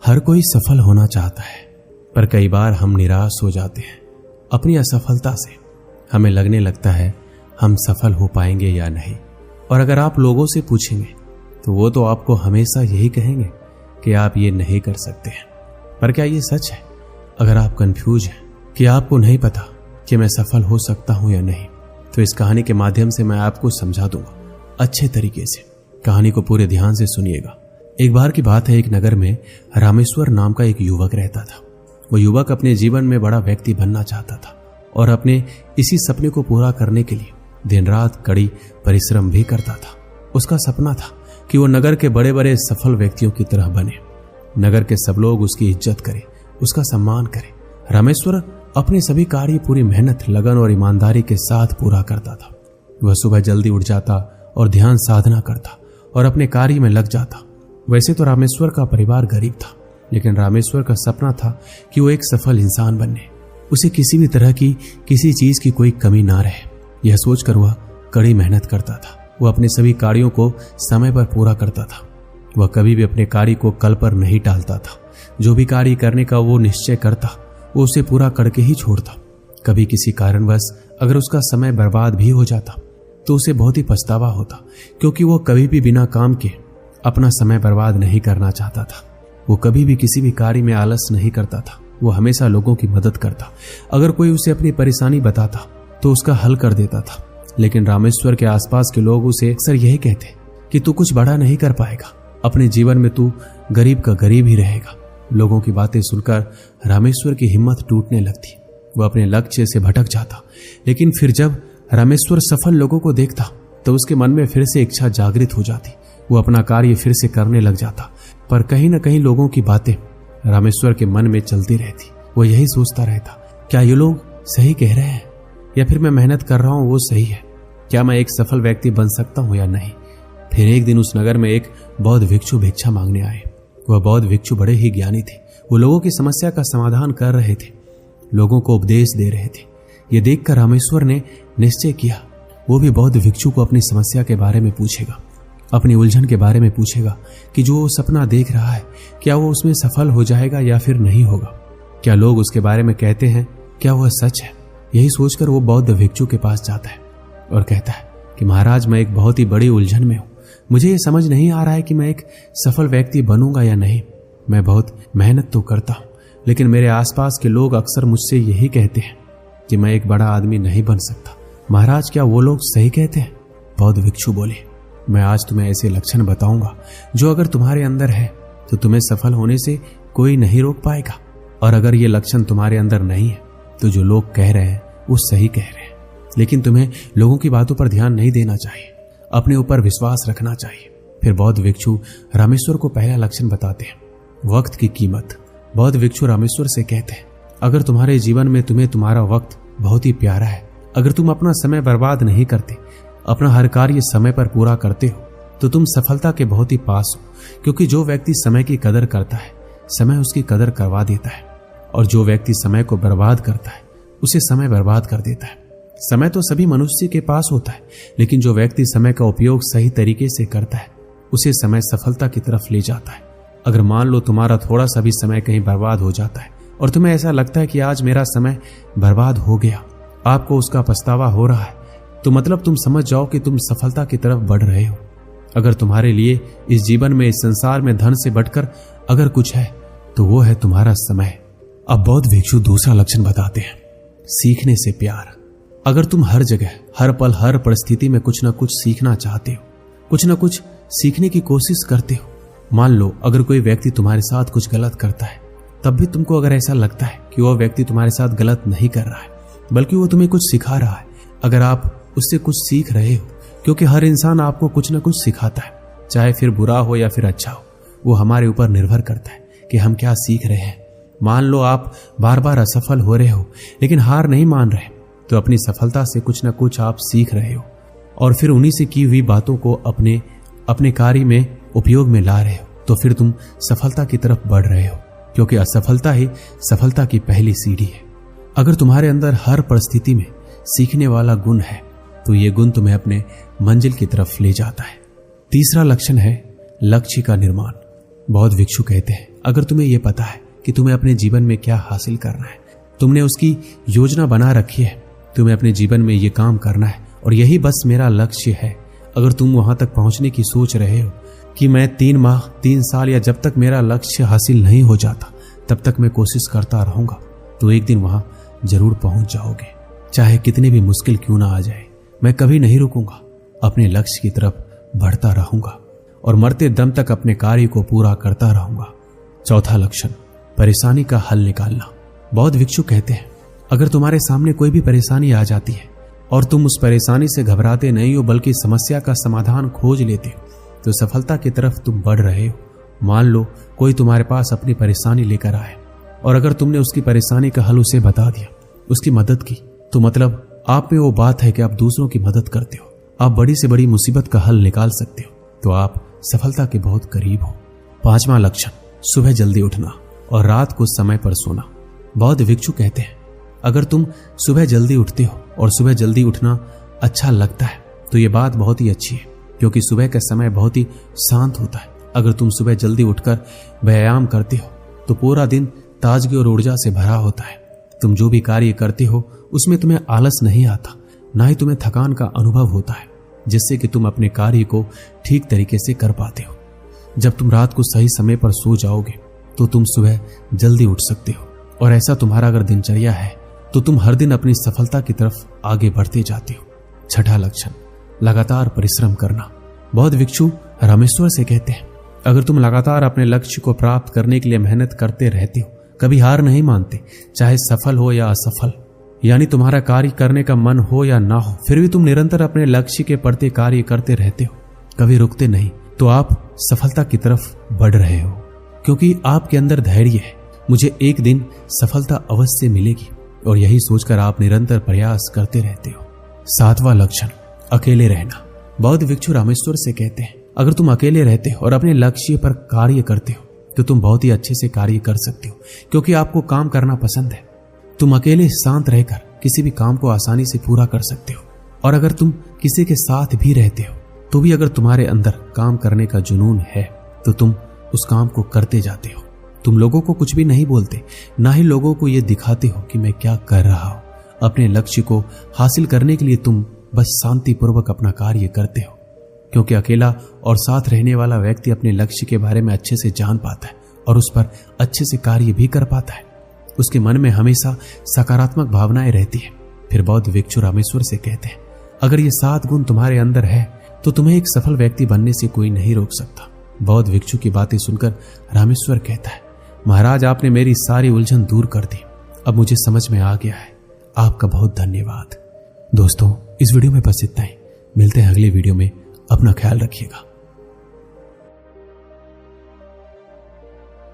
हर कोई सफल होना चाहता है, पर कई बार हम निराश हो जाते हैं अपनी असफलता से। हमें लगने लगता है हम सफल हो पाएंगे या नहीं। और अगर आप लोगों से पूछेंगे तो वो तो आपको हमेशा यही कहेंगे कि आप ये नहीं कर सकते हैं। पर क्या ये सच है? अगर आप कंफ्यूज हैं कि आपको नहीं पता कि मैं सफल हो सकता हूं या नहीं, तो इस कहानी के माध्यम से मैं आपको समझा दूंगा अच्छे तरीके से। कहानी को पूरे ध्यान से सुनिएगा। एक बार की बात है, एक नगर में रामेश्वर नाम का एक युवक रहता था। वो युवक अपने जीवन में बड़ा व्यक्ति बनना चाहता था और अपने इसी सपने को पूरा करने के लिए दिन रात कड़ी परिश्रम भी करता था। उसका सपना था कि वो नगर के बड़े बड़े सफल व्यक्तियों की तरह बने, नगर के सब लोग उसकी इज्जत करें, उसका सम्मान करें। रामेश्वर अपने सभी कार्य पूरी मेहनत, लगन और ईमानदारी के साथ पूरा करता था। वह सुबह जल्दी उठ जाता और ध्यान साधना करता और अपने कार्य में लग जाता। वैसे तो रामेश्वर का परिवार गरीब था, लेकिन रामेश्वर का सपना था कि वो एक सफल इंसान बने, उसे किसी भी तरह की किसी चीज की कोई कमी ना रहे। यह सोचकर वह कड़ी मेहनत करता था। वह अपने सभी कार्यों को समय पर पूरा करता था। वह कभी भी अपने कार्य को कल पर नहीं टालता था। जो भी कार्य करने का वो निश्चय करता, वो उसे पूरा करके ही छोड़ता। कभी किसी कारणवश अगर उसका समय बर्बाद भी हो जाता तो उसे बहुत ही पछतावा होता, क्योंकि वो कभी भी बिना काम के अपना समय बर्बाद नहीं करना चाहता था। वो कभी भी किसी भी कार्य में आलस नहीं करता था। वो हमेशा लोगों की मदद करता। अगर कोई उसे अपनी परेशानी बताता तो उसका हल कर देता था। लेकिन रामेश्वर के आसपास के लोग उसे अक्सर यही कहते कि तू कुछ बड़ा नहीं कर पाएगा, अपने जीवन में तू गरीब का गरीब ही रहेगा। लोगों की बातें सुनकर रामेश्वर की हिम्मत टूटने लगती। वह अपने लक्ष्य से भटक जाता। लेकिन फिर जब रामेश्वर सफल लोगों को देखता तो उसके मन में फिर से इच्छा जागृत हो जाती। वो अपना कार्य फिर से करने लग जाता। पर कहीं न कहीं लोगों की बातें रामेश्वर के मन में चलती रहती। वो यही सोचता रहता, क्या ये लोग सही कह रहे हैं या फिर मैं मेहनत कर रहा हूं वो सही है? क्या मैं एक सफल व्यक्ति बन सकता हूं या नहीं? फिर एक दिन उस नगर में एक बौद्ध भिक्षु भिक्षा मांगने आए। वह बौद्ध भिक्षु बड़े ही ज्ञानी थे। वो लोगों की समस्या का समाधान कर रहे थे, लोगों को उपदेश दे रहे थे। ये देखकर रामेश्वर ने निश्चय किया वो भी बौद्ध भिक्षु को अपनी समस्या के बारे में पूछेगा, अपनी उलझन के बारे में पूछेगा कि जो वो सपना देख रहा है क्या वो उसमें सफल हो जाएगा या फिर नहीं होगा। क्या लोग उसके बारे में कहते हैं, क्या वह सच है? यही सोचकर वो बौद्ध भिक्षु के पास जाता है और कहता है कि महाराज, मैं एक बहुत ही बड़ी उलझन में हूं। मुझे ये समझ नहीं आ रहा है कि मैं एक सफल व्यक्ति बनूंगा या नहीं। मैं बहुत मेहनत तो करता हूं, लेकिन मेरे आसपास के लोग अक्सर मुझसे यही कहते हैं कि मैं एक बड़ा आदमी नहीं बन सकता। महाराज, क्या वो लोग सही कहते हैं? बौद्ध भिक्षु बोले, मैं आज तुम्हें ऐसे लक्षण बताऊंगा जो अगर तुम्हारे अंदर है तो तुम्हें सफल होने से कोई नहीं रोक पाएगा। और अगर ये लक्षण तुम्हारे अंदर नहीं है तो जो लोग कह रहे हैं वो सही कह रहे हैं। लेकिन तुम्हें लोगों की बातों पर ध्यान नहीं देना चाहिए, अपने ऊपर विश्वास रखना चाहिए। फिर बौद्ध भिक्षु रामेश्वर को पहला लक्षण बताते हैं, वक्त की कीमत। बौद्ध भिक्षु रामेश्वर से कहते हैं, अगर तुम्हारे जीवन में तुम्हें तुम्हारा वक्त बहुत ही प्यारा है, अगर तुम अपना समय बर्बाद नहीं करते, अपना हर कार्य समय पर पूरा करते हो, तो तुम सफलता के बहुत ही पास हो। क्योंकि जो व्यक्ति समय की कदर करता है, समय उसकी कदर करवा देता है, और जो व्यक्ति समय को बर्बाद करता है उसे समय बर्बाद कर देता है। समय तो सभी मनुष्य के पास होता है, लेकिन जो व्यक्ति समय का उपयोग सही तरीके से करता है उसे समय सफलता की तरफ ले जाता है। अगर मान लो तुम्हारा थोड़ा सा भी समय कहीं बर्बाद हो जाता है और तुम्हें ऐसा लगता है कि आज मेरा समय बर्बाद हो गया, आपको उसका पछतावा हो रहा है, तो मतलब तुम समझ जाओ कि तुम सफलता की तरफ बढ़ रहे हो। अगर तुम्हारे लिए इस जीवन में, इस संसार में धन से बढ़कर अगर कुछ है तो वो है तुम्हारा समय। अब बौद्ध भिक्षु दूसरा लक्षण बताते हैं, सीखने से प्यार। अगर तुम हर जगह, हर पल, हर परिस्थिति में कुछ ना कुछ सीखना चाहते हो, कुछ ना कुछ सीखने की कोशिश करते हो, मान लो अगर कोई व्यक्ति तुम्हारे साथ कुछ गलत करता है, तब भी तुमको अगर ऐसा लगता है कि वह व्यक्ति तुम्हारे साथ गलत नहीं कर रहा है बल्कि वो तुम्हें कुछ सिखा रहा है, अगर आप उससे कुछ सीख रहे हो, क्योंकि हर इंसान आपको कुछ ना कुछ सिखाता है, चाहे फिर बुरा हो या फिर अच्छा हो, वो हमारे ऊपर निर्भर करता है कि हम क्या सीख रहे हैं। मान लो आप बार बार असफल हो रहे हो लेकिन हार नहीं मान रहे, तो अपनी सफलता से कुछ ना कुछ आप सीख रहे हो और फिर उन्हीं से की हुई बातों को अपने कार्य में उपयोग में ला रहे हो, तो फिर तुम सफलता की तरफ बढ़ रहे हो, क्योंकि असफलता ही सफलता की पहली सीढ़ी है। अगर तुम्हारे अंदर हर परिस्थिति में सीखने वाला गुण है तो ये गुण तुम्हें अपने मंजिल की तरफ ले जाता है। तीसरा लक्षण है लक्ष्य का निर्माण। बौद्ध भिक्षु कहते हैं, अगर तुम्हें यह पता है कि तुम्हें अपने जीवन में क्या हासिल करना है, तुमने उसकी योजना बना रखी है, तुम्हें अपने जीवन में ये काम करना है और यही बस मेरा लक्ष्य है, अगर तुम वहां तक पहुंचने की सोच रहे हो कि मैं 3 माह 3 साल या जब तक मेरा लक्ष्य हासिल नहीं हो जाता तब तक मैं कोशिश करता रहूंगा, तो एक दिन वहां जरूर पहुंच जाओगे। चाहे कितनी भी मुश्किल क्यों ना आ जाए, मैं कभी नहीं रुकूंगा, अपने लक्ष्य की तरफ बढ़ता रहूंगा और मरते दम तक अपने कार्य को पूरा करता रहूंगा। चौथा लक्षण, परेशानी का हल निकालना। बौद्ध भिक्षु कहते हैं, अगर तुम्हारे सामने कोई भी परेशानी आ जाती है और तुम उस परेशानी से घबराते नहीं हो बल्कि समस्या का समाधान खोज लेते हो, तो सफलता की तरफ तुम बढ़ रहे हो। मान लो कोई तुम्हारे पास अपनी परेशानी लेकर आए और अगर तुमने उसकी परेशानी का हल उसे बता दिया, उसकी मदद की, तो मतलब आप में वो बात है कि आप दूसरों की मदद करते हो, आप बड़ी से बड़ी मुसीबत का हल निकाल सकते हो, तो आप सफलता के बहुत करीब हो। 5वां लक्षण, सुबह जल्दी उठना और रात को समय पर सोना। बौद्ध भिक्षु कहते हैं, अगर तुम सुबह जल्दी उठते हो और सुबह जल्दी उठना अच्छा लगता है तो ये बात बहुत ही अच्छी है, क्योंकि सुबह का समय बहुत ही शांत होता है। अगर तुम सुबह जल्दी उठकर व्यायाम करते हो तो पूरा दिन ताजगी और ऊर्जा से भरा होता है। तुम जो भी कार्य करते हो उसमें तुम्हें आलस नहीं आता, ना ही तुम्हें थकान का अनुभव होता है, जिससे कि तुम अपने कार्य को ठीक तरीके से कर पाते हो। जब तुम रात को सही समय पर सो जाओगे तो तुम सुबह जल्दी उठ सकते हो, और ऐसा तुम्हारा अगर दिनचर्या है तो तुम हर दिन अपनी सफलता की तरफ आगे बढ़ते जाते हो। 6ठा लक्षण, लगातार परिश्रम करना। बौद्ध भिक्षु रामेश्वर से कहते हैं, अगर तुम लगातार अपने लक्ष्य को प्राप्त करने के लिए मेहनत करते रहते हो, कभी हार नहीं मानते, चाहे सफल हो या असफल, यानी तुम्हारा कार्य करने का मन हो या ना हो, फिर भी तुम निरंतर अपने लक्ष्य के प्रति कार्य करते रहते हो, कभी रुकते नहीं, तो आप सफलता की तरफ बढ़ रहे हो, क्योंकि आपके अंदर धैर्य है, मुझे एक दिन सफलता अवश्य मिलेगी, और यही सोचकर आप निरंतर प्रयास करते रहते हो। 7वां लक्षण, अकेले रहना। बौद्ध भिक्षु रामेश्वर से कहते हैं, अगर तुम अकेले रहते हो और अपने लक्ष्य पर कार्य करते हो तो तुम बहुत ही अच्छे से कार्य कर सकते हो, क्योंकि आपको काम करना पसंद है। तुम अकेले शांत रहकर किसी भी काम को आसानी से पूरा कर सकते हो, और अगर तुम किसी के साथ भी रहते हो तो भी अगर तुम्हारे अंदर काम करने का जुनून है तो तुम उस काम को करते जाते हो। तुम लोगों को कुछ भी नहीं बोलते, ना ही लोगों को यह दिखाते हो कि मैं क्या कर रहा हूं। अपने लक्ष्य को हासिल करने के लिए तुम बस शांतिपूर्वक अपना कार्य करते हो, क्योंकि अकेला और साथ रहने वाला व्यक्ति अपने लक्ष्य के बारे में अच्छे से जान पाता है और उस पर अच्छे से कार्य भी कर पाता है। उसके मन में हमेशा सकारात्मक भावनाएं रहती है। फिर बौद्ध भिक्षु रामेश्वर से कहते हैं, अगर ये 7 गुण तुम्हारे अंदर है तो तुम्हें एक सफल व्यक्ति बनने से कोई नहीं रोक सकता। बौद्ध भिक्षु की बातें सुनकर रामेश्वर कहता है, महाराज आपने मेरी सारी उलझन दूर कर दी, अब मुझे समझ में आ गया है, आपका बहुत धन्यवाद। दोस्तों, इस वीडियो में बस इतना ही। मिलते हैं अगले वीडियो में, अपना ख्याल रखिएगा।